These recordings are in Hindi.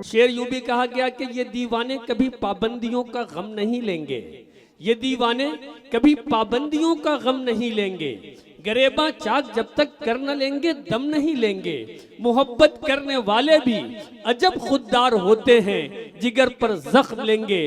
शेर यूं भी कहा गया कि ये दीवाने कभी पाबंदियों का गम नहीं लेंगे, ये दीवाने कभी पाबंदियों का गम नहीं लेंगे, गरेबा चाक जब तक कर न लेंगे दम नहीं लेंगे। मोहब्बत करने वाले भी अजब खुददार होते हैं, जिगर पर जख्म लेंगे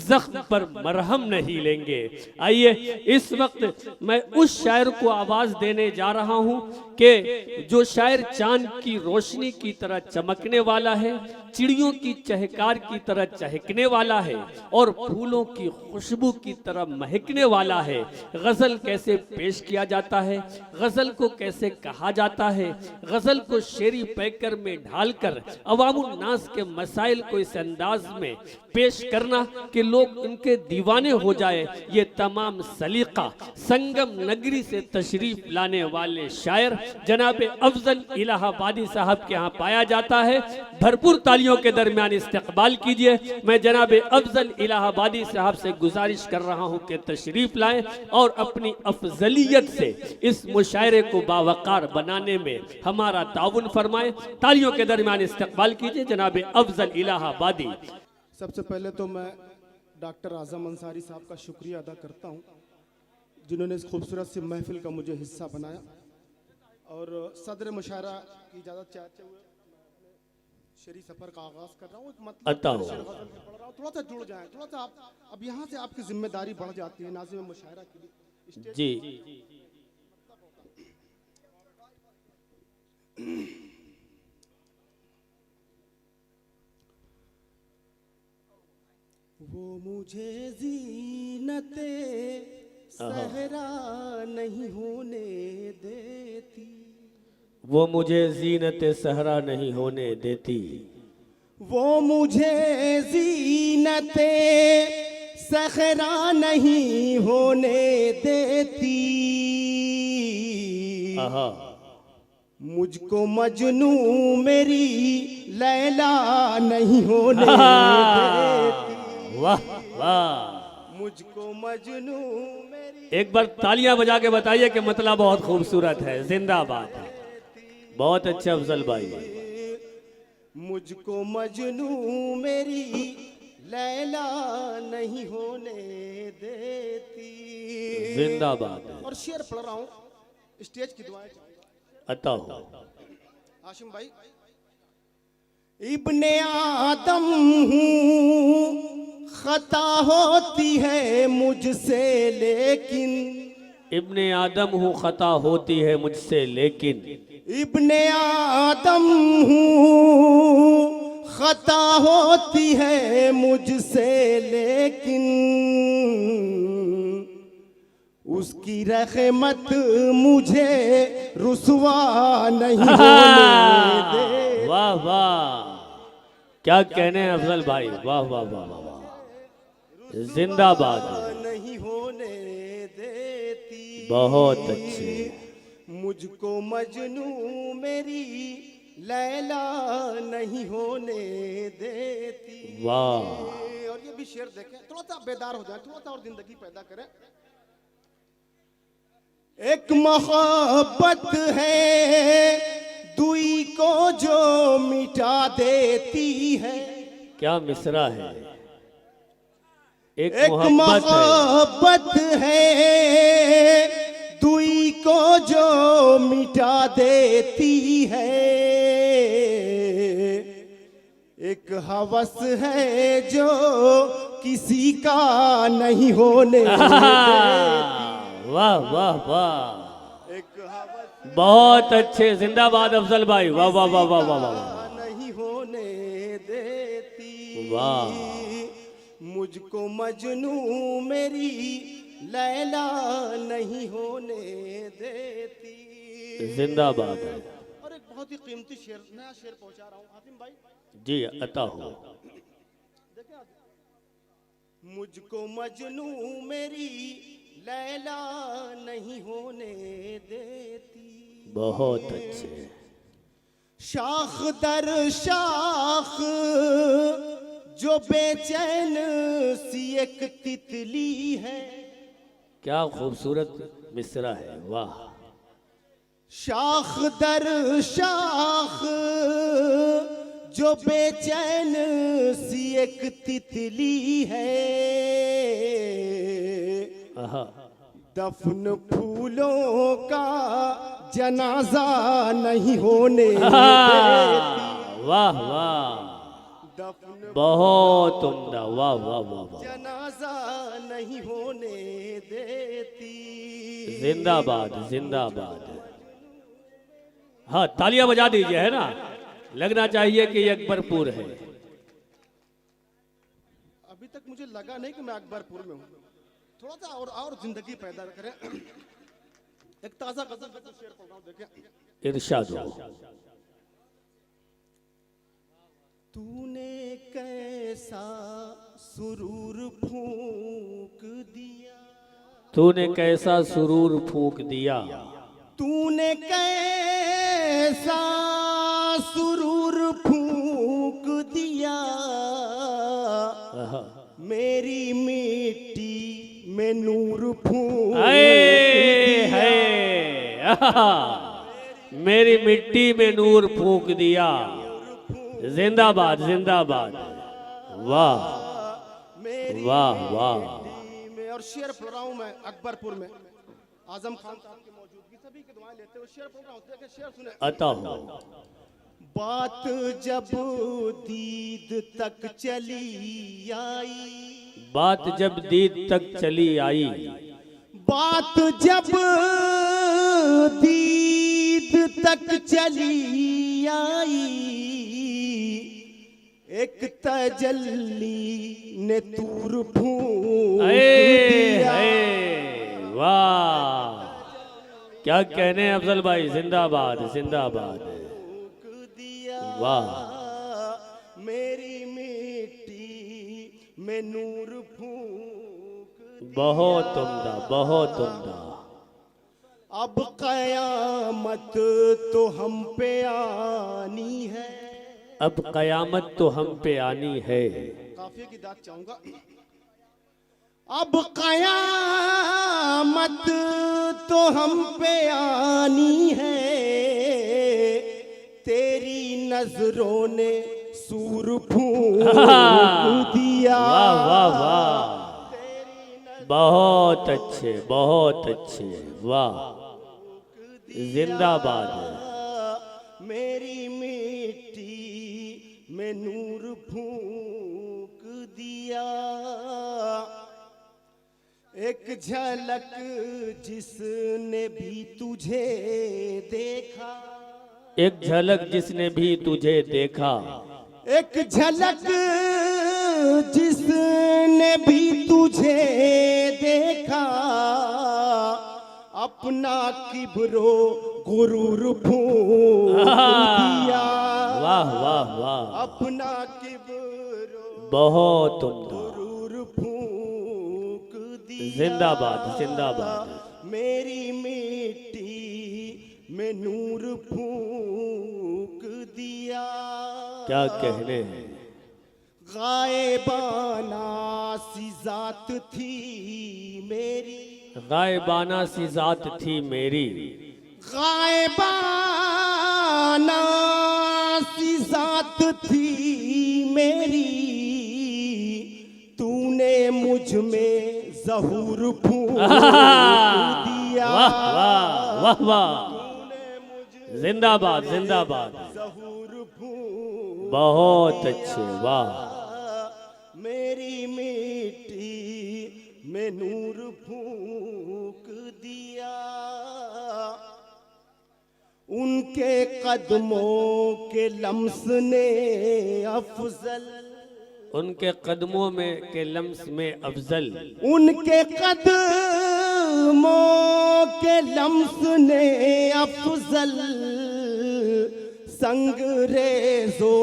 जख्म पर मरहम नहीं लेंगे। आइए इस वक्त मैं उस शायर को आवाज देने जा रहा हूं कि जो शायर चांद की रोशनी की तरह चमकने वाला है, चिड़ियों की चहकार की तरह चहकने वाला है और फूलों की खुशबू की तरह महकने वाला है। गजल कैसे पेश किया जाता है, गजल को कैसे कहा जाता है, गजल को शेरी पैकर में ढालकर अवामुन नास के मसाइल को इस अंदाज में पेश करना कि लोग उनके दीवाने हो जाए, ये तमाम सलीका संगम नगरी से तशरीफ लाने वाले शायर जनाब अफजल इलाहाबादी साहब के यहाँ पाया जाता है। भरपूर तालियों के दरमियान इस्तकबाल कीजिए। मैं जनाब अफजल इलाहाबादी साहब से गुजारिश कर रहा हूँ कि तशरीफ लाएं और अपनी अफजलियत से इस मुशायरे को बावकार बनाने में हमारा ताउन फरमाएं। तालियों के दरमियान इस्तकबाल कीजिए जनाब अफजल इलाहाबादी। सबसे पहले तो मैं डॉक्टर आज़म अंसारी साहब का शुक्रिया अदा करता हूं, जिन्होंने इस खूबसूरत सी महफिल का मुझे हिस्सा बनाया। और सदर मुशायरा की इजाज़त चाहते हुए शेरी सफ़र का आगाज़ कर रहा हूँ। मतलब शेर गज़ल के पढ़ रहा हूँ, थोड़ा सा जुड़ जाए, थोड़ा सा आप अब यहाँ से आपकी जिम्मेदारी बढ़ जाती है नाज़िम मुशायरा के लिए। जी वो मुझे ज़ीनते सहरा नहीं होने देती, वो मुझे ज़ीनत सहरा नहीं होने देती, वो मुझे ज़ीनते सहरा नहीं होने देती, मुझको मजनू मेरी लैला नहीं होने देती। वाह वाह, मुझको मजनू मेरी। एक बार तालियां बजा के बताइए कि मतलब बहुत खूबसूरत है। जिंदाबाद, बहुत अच्छे अफजल भाई। मुझको मजनू मेरी लैला नहीं होने देती। जिंदाबाद। और शेर पढ़ रहा हूँ, स्टेज की दुआएं अता हो। हाशिम भाई, इब्ने आदम हूँ खता होती है मुझसे लेकिन, इब्ने आदम हूँ खता होती है मुझसे लेकिन, इब्ने आदम हूँ खता होती है मुझसे लेकिन, उसकी रहमत मुझे रुसवा नहीं होने दे। वाह वाह, क्या कहने हैं अफजल भाई, वाह वाह वाह वाह, जिंदाबाद, नहीं होने देती। बहुत अच्छे। मुझको मजनू मेरी लैला नहीं होने देती। वाह। और ये भी शेर देखें, थोड़ा सा बेदार हो जाए, थोड़ा सा और जिंदगी पैदा करें। एक मोहब्बत है दुई को जो मिटा देती है। क्या मिसरा है। एक मोहब्बत है दुई को जो मिटा देती है। एक हवस है जो किसी का नहीं होने देती। वाह वाह वाह, बहुत अच्छे, जिंदाबाद अफजल भाई, वाह वाह वाह वाह वाह वाह, नहीं होने देती। वाह। मुझको मजनू मेरी लैला नहीं होने देती। जिंदाबाद। और एक बहुत ही कीमती शेर, नया शेर पहुंचा रहा हूँ हातिम भाई जी, अता हो। मुझको मजनू मेरी लैला नहीं होने देती। बहुत अच्छे। शाख दर शाख जो बेचैन सी एक तितली है। क्या खूबसूरत मिसरा है, वाह। शाख दर शाख जो बेचैन सी एक तितली है, आहा, दफन फूलों का जनाजा नहीं होने आहा, देती। वाह वाह, दफन बहुत उम्दा, वाह वाह वाह वाह, जनाजा नहीं होने देती। जिंदाबाद जिंदाबाद। हाँ, तालियां बजा दीजिए, है ना, लगना चाहिए कि ये अकबरपुर है। अभी तक मुझे लगा नहीं कि मैं अकबरपुर में हूँ। थोड़ा सा और जिंदगी पैदा करें। एक ताजा गजल का शेर पढ़ रहा हूं, देखें। इरशाद हो। तूने कैसा सुरूर फूंक दिया, तूने कैसा सुरूर फूंक दिया, तूने कैसा सुरूर फूंक दिया, आहा, मेरी मिट्टी में नूर फूंक हाय दिया। हाय, आहा, मेरी मिट्टी में नूर फूंक दिया। जिंदाबाद जिंदाबाद, वाह मेरी वाह वाह। मिट्टी में। और शेर पढ़ रहा हूं मैं अकबरपुर में, आजम खान साहब की मौजूदगी, सभी की दुआएं लेते हुए शेर पढ़ रहा हूं। देखें शेर सुने। अता हो। बात जब दीद तक चली आई, बात जब दीद तक चली आई, बात जब दीद तक चली आई, एक तजल्ली ने तूर फूंक हाय दिया। हाय, वाह, क्या कहने अफजल भाई, जिंदाबाद जिंदाबाद, दिया वाह, मेरी मिट्टी में नूर फूंक। बहुत उम्दा बहुत उम्दा। अब कयामत तो हम पे आनी है, अब कयामत तो हम पे आनी है। काफिये की दाद चाहूंगा। अब कयामत तो हम पे आनी है, तेरी नजरों ने सूर फूंक दिया। वाह वाह वाह, बहुत अच्छे बहुत अच्छे, वाह, जिंदाबाद। मेरी मिट्टी में नूर फूंक दिया। एक झलक जिसने भी तुझे देखा, एक झलक जिसने भी तुझे देखा, एक झलक जिसने भी तुझे देखा, अपना किब्रो गुरूर फूंक दिया। वाह वाह वाह, अपना किब्रो बहुत उम्दा, गुरूर फूंक दिया। जिंदाबाद जिंदाबाद। मेरी मिट्टी में नूर फूंक दिया। क्या कहने हैं, गायबाना सी जात थी मेरी, गायबाना सी जात थी मेरी, गायबाना सी जात थी मेरी, तूने मुझ में ज़हूर फूंक दिया। वाह वाह वाह वाह, जिंदाबाद जिंदाबाद, ज़हूर फूंक बहुत अच्छे, वाह, मेरी मिट्टी में नूर फूंक दिया। उनके कदमों के लम्स ने अफजल, उनके कदमों में के लम्स में अफजल, उनके कदमों के लम्स ने अफजल, संगरेजों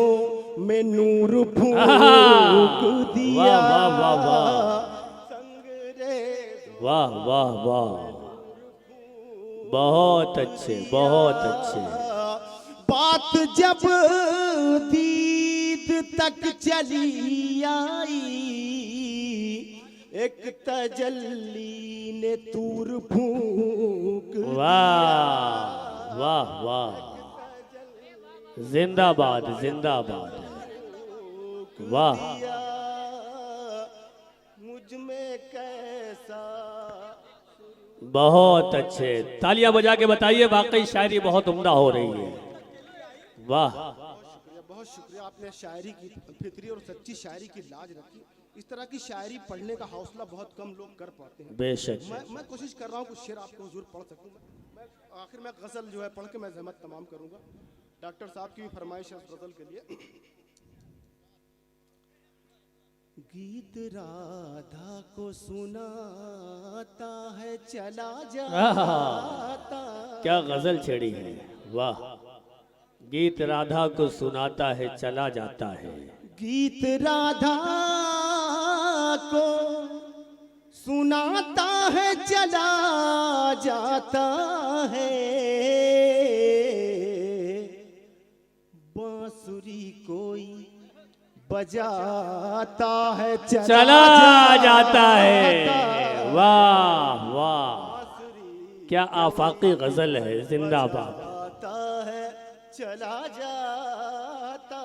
में नूर फूंक दिया। वाह वाह वाह वाह, संगरेजों वाह वाह वाह, बहुत अच्छे बहुत अच्छे। बात जब दीद तक चली आई, एक तजल्ली ने तूर फूंक। वाह वाह वाह, जिंदाबाद जिंदाबाद। वाह। दिया मुझ में कैसा। बहुत अच्छे, तालियां बजा के बताइए, वाकई शायरी बहुत उम्दा हो रही है। वाह, बहुत शुक्रिया, आपने शायरी की फितरी और सच्ची शायरी की लाज रखी। इस तरह की शायरी पढ़ने का हौसला बहुत कम लोग कर पाते हैं। बेशक। मैं कोशिश कर रहा हूँ कुछ शेर आपको हुजूर पढ़ सकूँ। मैं आखिर में गज़ल जो है पढ़ के मैं जहमत तमाम करूँगा। डॉक्टर साहब की भी फरमाइश है उस गज़ल के लिए। गीत राधा को सुनाता है चला जाता। क्या गजल छेड़ी है, वाह। गीत राधा को सुनाता है चला जाता है। गीत राधा को सुनाता है चला जाता है। बांसुरी कोई बजाता है चला जाता है। वाह वाह, क्या आफाकी गजल है, जिंदाबाद। जाता है चला जाता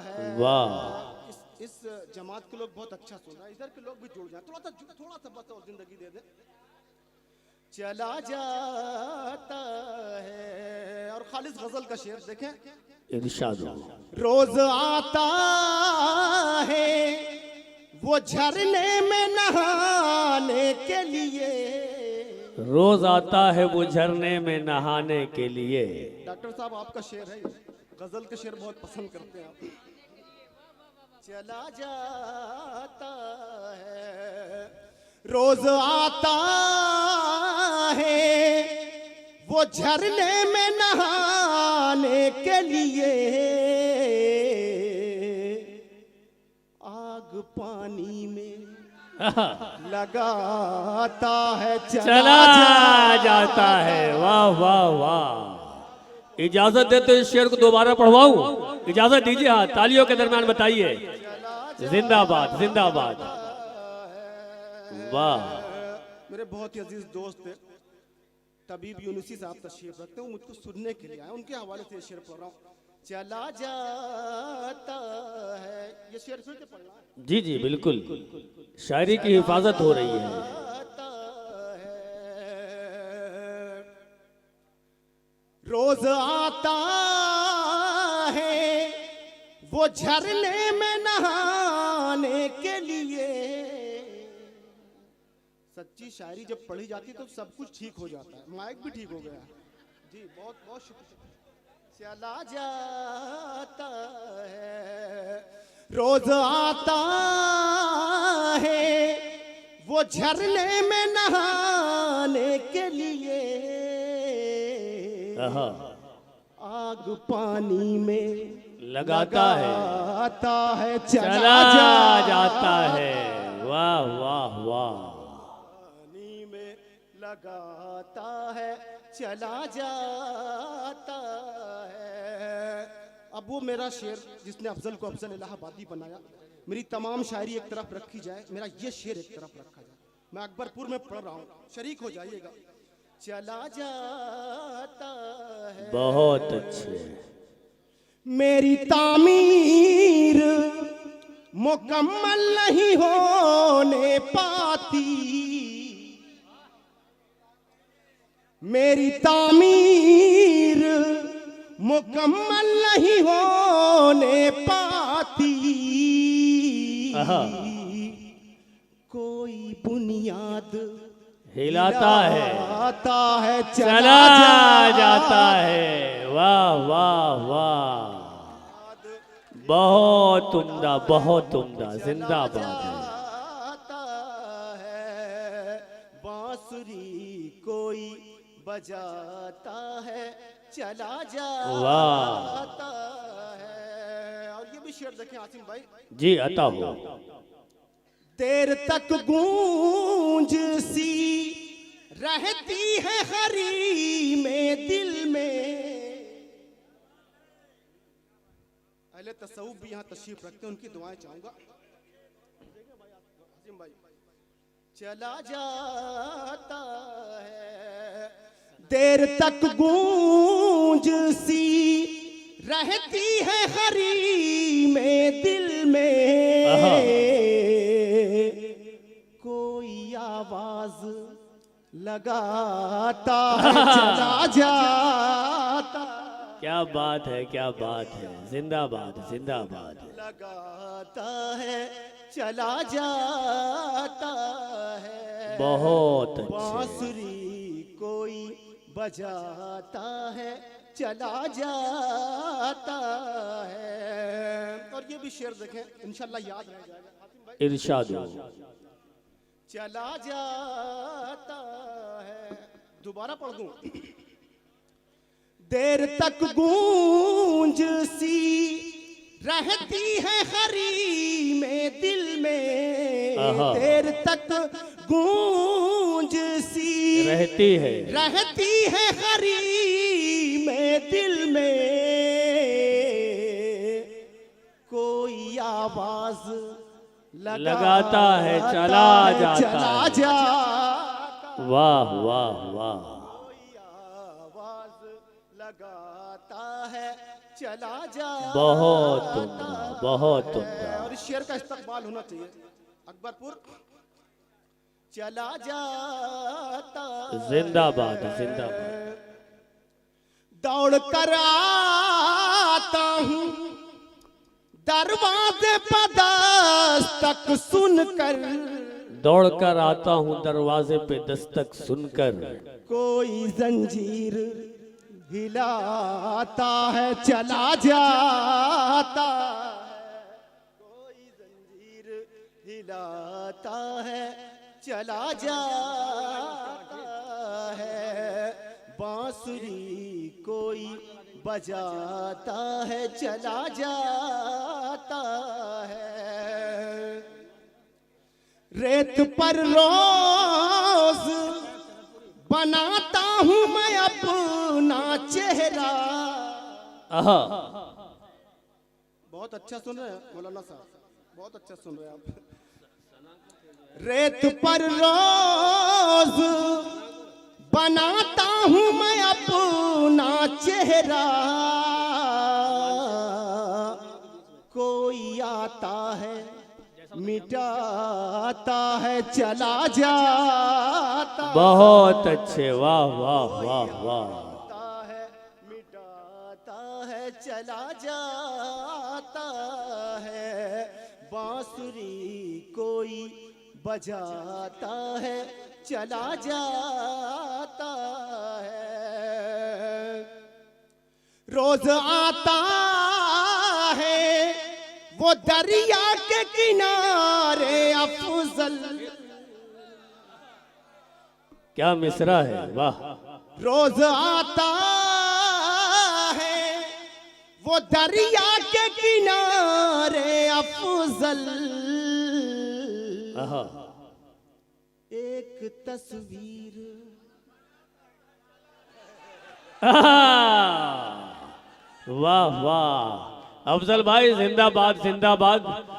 है। वाह, इस जमात के लोग बहुत अच्छा सुन रहे हैं, इधर के लोग भी जुड़ जाए, थोड़ा सा बस और जिंदगी दे दे। चला जाता है। और खालिस गजल का शेर देखें, इरशाद। रोज आता है वो झरने में नहाने के लिए। रोज आता है वो झरने में नहाने के लिए। डॉक्टर साहब आपका शेर है, गजल के शेर बहुत पसंद करते हैं आप। चला जाता है, रोज आता है वो झरने में नहाने के लिए। आग पानी में लगाता है चला जाता है। वाह वाह वाह। इजाजत दे तो इस शेर को दोबारा पढ़वाऊं? इजाजत दीजिए। हाँ, तालियों के दरमियान बताइए। जिंदाबाद जिंदाबाद। वाह। मेरे बहुत ही अजीज दोस्त थे तबीब यूनुसी साहब तशरीफ रखते हैं, मुझको सुनने के लिए आए, उनके हवाले से ये शेर पढ़ रहा हूँ। चला जाता है, ये शेर फिर से पढ़ना है। जी जी बिल्कुल, शायरी की हिफाजत हो रही है। रोज आता है वो झरने में नहाने के लिए। सच्ची शायरी जब पढ़ी जाती है तो सब कुछ ठीक हो जाता है। माइक भी ठीक हो गया जी, बहुत बहुत शुक्रिया। चला जाता है, रोज आता है वो झरने में नहाने के लिए। आग पानी में लगाता है, आता है चला जाता है। वाह वाह वाह। पानी में लगाता है चला जाता है। अब वो मेरा शेर जिसने अफजल को अफजल इलाहाबादी बनाया, मेरी तमाम शायरी एक तरफ रखी जाए, मेरा ये शेर एक तरफ रखा जाए। मैं अकबरपुर में पढ़ रहा हूँ, शरीक हो जाइएगा। चला जाता है, बहुत अच्छे। मेरी तामीर मुकम्मल नहीं होने पाती। मेरी तामीर मुकम्मल नहीं होने पाती। कोई बुनियाद हिलाता है, आता है चला जाता है। वाह वाह वाह, बहुत उम्दा बहुत उम्दा। जिंदाबाद है। आता है बांसुरी कोई बजाता है चला जाता है। और ये भी शेर देखें आसिम भाई जी, अता हो। देर तक गूंज सी रहती है हरी में दिल में। अहले तसव्वुफ भी यहाँ तशरीफ रखते हैं, उनकी दुआएं चाहूंगा। भाई चला जाता है, देर तक गूंज सी रहती है हरी में दिल में कोई आवाज लगाता है चला जाता। क्या बात है, क्या बात है, जिंदाबाद जिंदाबाद। लगाता है चला जाता है, बहुत अच्छे। बांसुरी कोई बजाता है चला जाता है। और ये भी शेर देखें, इंशाल्लाह याद रह जाएगा हातिम भाई। इरशाद। चला जाता है, दोबारा पढ़ दूं। देर तक गूंज सी रहती है खरी में दिल में, देर तक गूंज सी रहती है खरी में दिल में, कोई आवाज लगाता है चला जाता जाता। वाह वाह वाह। कोई आवाज लगाता है चला जाता। बहुत उम्दा, बहुत उम्दा। और इस शेर का इस्तकबाल होना चाहिए। अकबरपुर चला जाता, जिंदाबाद जिंदाबाद। दौड़ कर आता हूँ दरवाजे पर दस्तक सुनकर, दौड़ कर आता हूँ दरवाजे पे दस्तक सुनकर, कोई जंजीर हिलाता है चला जाता है, कोई जंजीर हिलाता है चला जाता है, बांसुरी कोई बजाता है चला जाता है। रेत पर रोज बनाता हूँ मैं अपना चेहरा। बहुत अच्छा सुन रहे हैं मौलाना साहब, बहुत अच्छा सुन रहे हैं आप। रेत पर रोज बनाता हूँ मैं अपना चेहरा, कोई आता है मिटाता है चला जाता। बहुत अच्छे, वाह वाह वाह वाह। है मिटाता है चला जाता है, बांसुरी कोई बजाता है चला जाता है। रोज आता है वो दरिया के किनारे अफजल, क्या मिसरा है, वाह। रोज आता है वो दरिया के किनारे अफजल, एक तस्वीर वाह वाह। अफजल भाई जिंदाबाद जिंदाबाद।